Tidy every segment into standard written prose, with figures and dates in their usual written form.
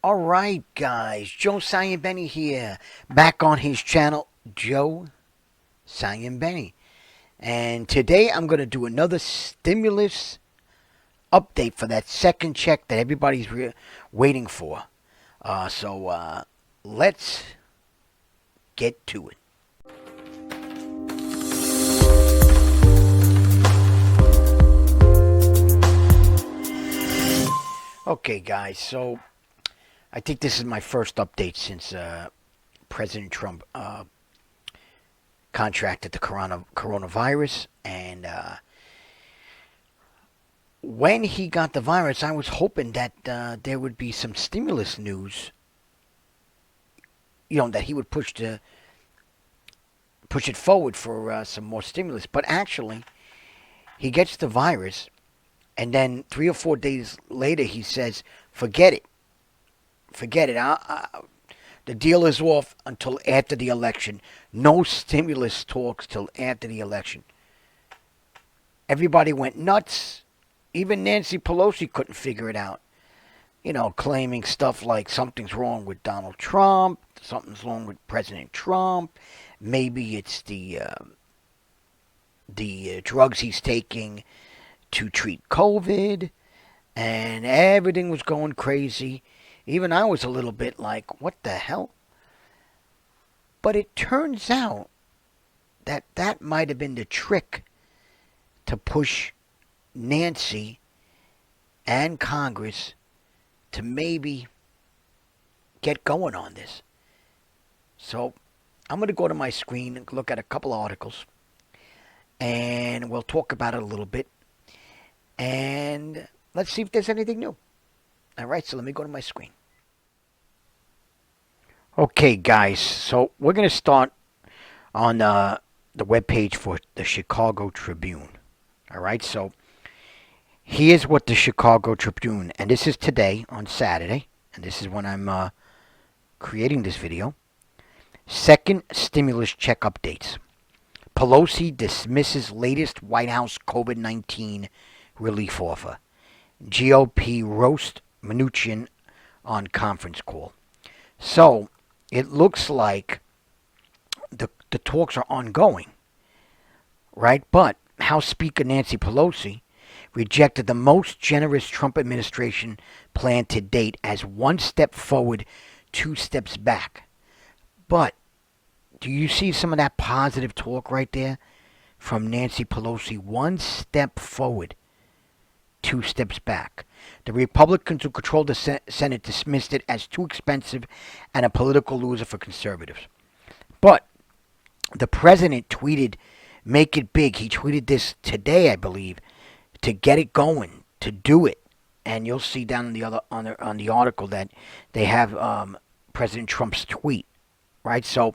All right, guys. Joe Benny here, back on his channel, Joe Benny. And today I'm going to do another stimulus update for that second check that everybody's waiting for. So let's get to it. Okay, guys. So I think this is my first update since President Trump contracted the coronavirus. And when he got the virus, I was hoping that there would be some stimulus news. That he would push it forward for some more stimulus. But actually, he gets the virus, and then 3 or 4 days later, he says, "Forget it, forget it. The deal is off until after the election. No stimulus talks till after the election." Everybody went nuts. Even Nancy Pelosi couldn't figure it out. Claiming stuff like something's wrong with Donald Trump, something's wrong with President Trump. Maybe it's the drugs he's taking to treat COVID, and everything was going crazy. Even I was a little bit like, what the hell? But it turns out that might have been the trick to push Nancy and Congress to maybe get going on this. So I'm going to go to my screen and look at a couple of articles, and we'll talk about it a little bit. And let's see if there's anything new. All right, so let me go to my screen. Okay, guys, so we're going to start on the webpage for the Chicago Tribune. All right, so here's what the Chicago Tribune, and this is today on Saturday, and this is when I'm creating this video. Second stimulus check updates. Pelosi dismisses latest White House COVID-19 relief offer. GOP roast Mnuchin on conference call. So it looks like the talks are ongoing, right? But House Speaker Nancy Pelosi rejected the most generous Trump administration plan to date as one step forward, two steps back. But do you see some of that positive talk right there from Nancy Pelosi? One step forward, two steps back. The Republicans who control the Senate dismissed it as too expensive and a political loser for conservatives. But the president tweeted, "Make it big." He tweeted this today, I believe, to get it going, to do it. And you'll see down in the other on the article that they have President Trump's tweet, right? So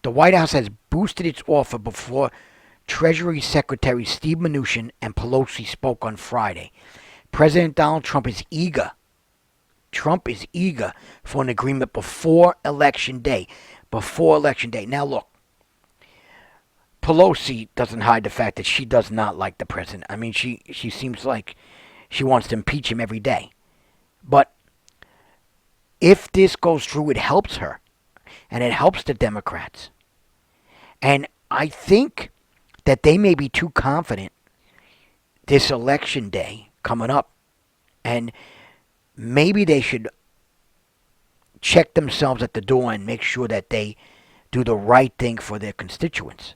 the White House has boosted its offer before Treasury Secretary Steve Mnuchin and Pelosi spoke on Friday. President Donald Trump is eager. Trump is eager for an agreement before Election Day. Before Election Day. Now look, Pelosi doesn't hide the fact that she does not like the president. I mean, she seems like she wants to impeach him every day. But if this goes through, it helps her. And it helps the Democrats. And I think that they may be too confident this election day coming up. And maybe they should check themselves at the door and make sure that they do the right thing for their constituents.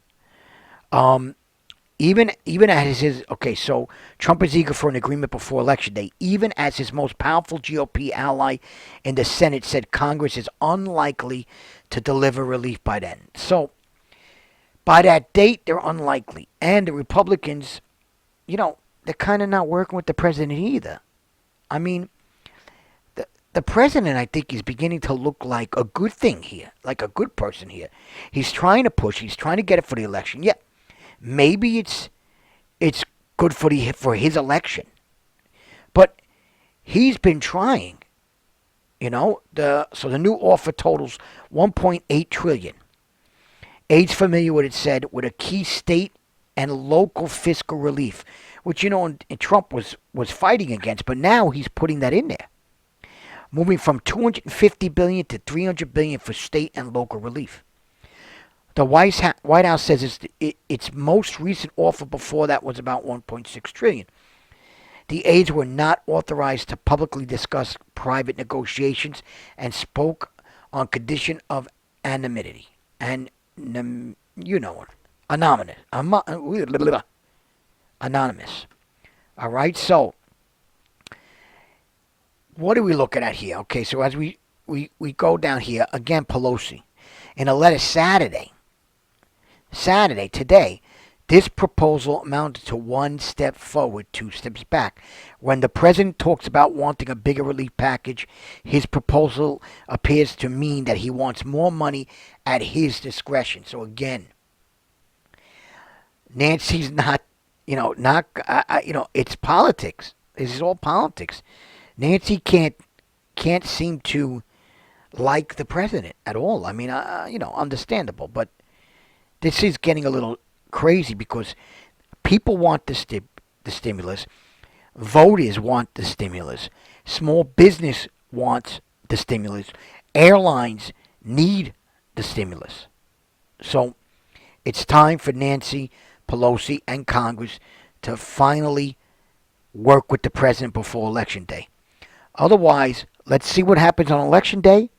Even as his so Trump is eager for an agreement before Election Day. Even as his most powerful GOP ally in the Senate said Congress is unlikely to deliver relief by then. So by that date, they're unlikely. And the Republicans, they're kind of not working with the president either. I mean, the president, I think, is beginning to look like a good thing here, like a good person here. He's trying to push. He's trying to get it for the election. Yeah, maybe it's good for his election, but he's been trying. So the new offer totals $1.8 trillion. Aides familiar with it said with a key state and local fiscal relief, which and Trump was fighting against, but now he's putting that in there. moving from 250 billion to 300 billion for state and local relief. The White House says its most recent offer before that was about 1.6 trillion. The aides were not authorized to publicly discuss private negotiations and spoke on condition of anonymity. And you know it. Anonymous. Anonymous. All right. So, what are we looking at here? Okay. So as we go down here again, Pelosi, in a letter Saturday today, this proposal amounted to one step forward, two steps back. When the president talks about wanting a bigger relief package, his proposal appears to mean that he wants more money at his discretion. So again, Nancy's not, it's politics. This is all politics. Nancy can't seem to like the president at all. I mean, understandable, but this is getting a little crazy because people want the stimulus, voters want the stimulus, small business wants the stimulus, airlines need the stimulus. So it's time for Nancy Pelosi and Congress to finally work with the president before Election Day. Otherwise, let's see what happens on Election Day,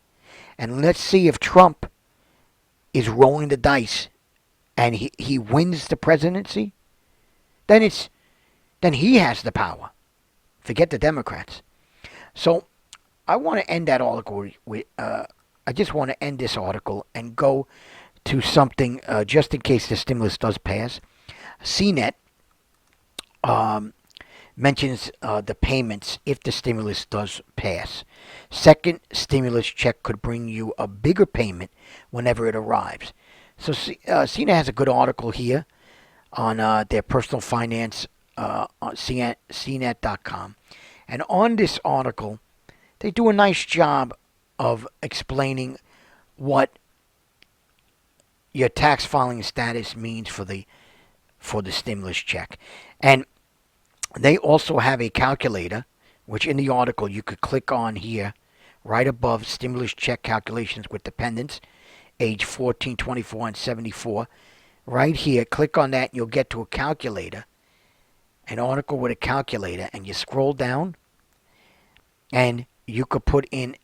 and let's see if Trump is rolling the dice and he wins the presidency. Then he has the power. Forget the Democrats. So I want to end that article with. I just want to end this article and go to something just in case the stimulus does pass. CNET mentions the payments if the stimulus does pass. Second stimulus check could bring you a bigger payment whenever it arrives. So CNET has a good article here on their personal finance on CNET.com. And on this article, they do a nice job of explaining what your tax filing status means for the stimulus check. And they also have a calculator, which in the article you could click on here, right above stimulus check calculations with dependents, age 14, 24, and 74. Right here, click on that, and you'll get to a calculator, an article with a calculator, and you scroll down, and you could put in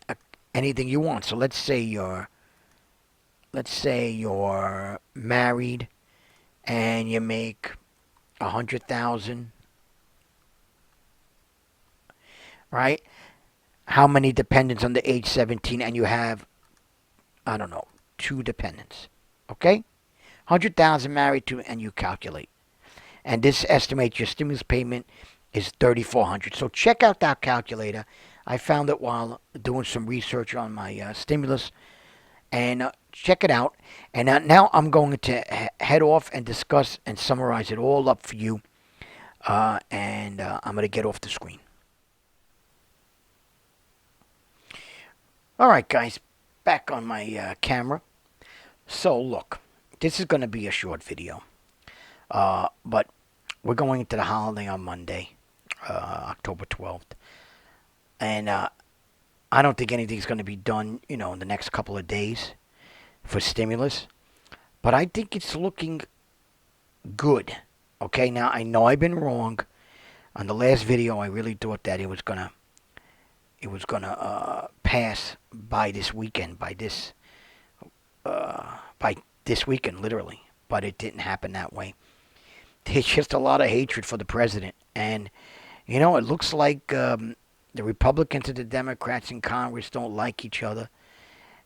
anything you want. So let's say you're married, and you make 100,000, right? How many dependents under age 17, and you have, I don't know, 2 dependents, okay? 100,000 married to, and you calculate. And this estimates your stimulus payment is $3,400. So check out that calculator. I found it while doing some research on my stimulus. And check it out. And now I'm going to head off and discuss and summarize it all up for you. And I'm going to get off the screen. All right, guys. Back on my camera. So, look. This is going to be a short video. But we're going into the holiday on Monday, October 12th. And I don't think anything's going to be done, in the next couple of days for stimulus. But I think it's looking good. Okay, now I know I've been wrong. On the last video, I really thought that it was gonna pass by this weekend, by this weekend, literally. But it didn't happen that way. There's just a lot of hatred for the president, and it looks like the Republicans and the Democrats in Congress don't like each other,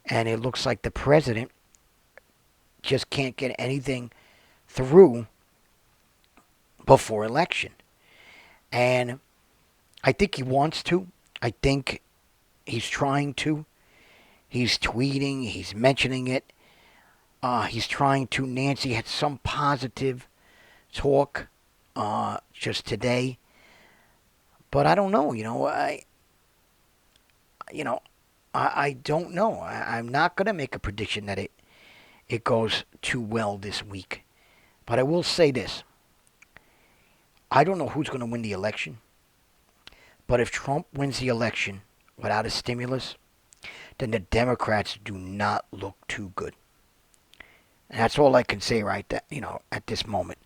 and it looks like the president just can't get anything through before election. And I think he wants to. I think he's trying to. He's tweeting. He's mentioning it. He's trying to. Nancy had some positive talk just today. But I don't know. I don't know. I'm not going to make a prediction that it goes too well this week. But I will say this. I don't know who's going to win the election. But if Trump wins the election, without a stimulus, then the Democrats do not look too good. And that's all I can say right there, at this moment.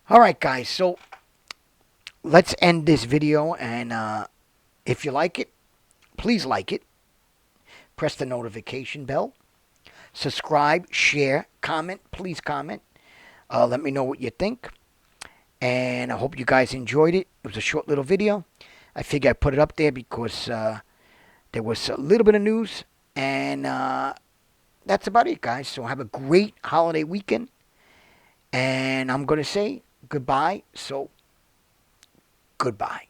All right, guys. So let's end this video. And if you like it, please like it. Press the notification bell. Subscribe, share, comment. Please comment. Let me know what you think. And I hope you guys enjoyed it. It was a short little video. I figured I'd put it up there because there was a little bit of news. And that's about it, guys. So have a great holiday weekend. And I'm going to say goodbye. So, goodbye.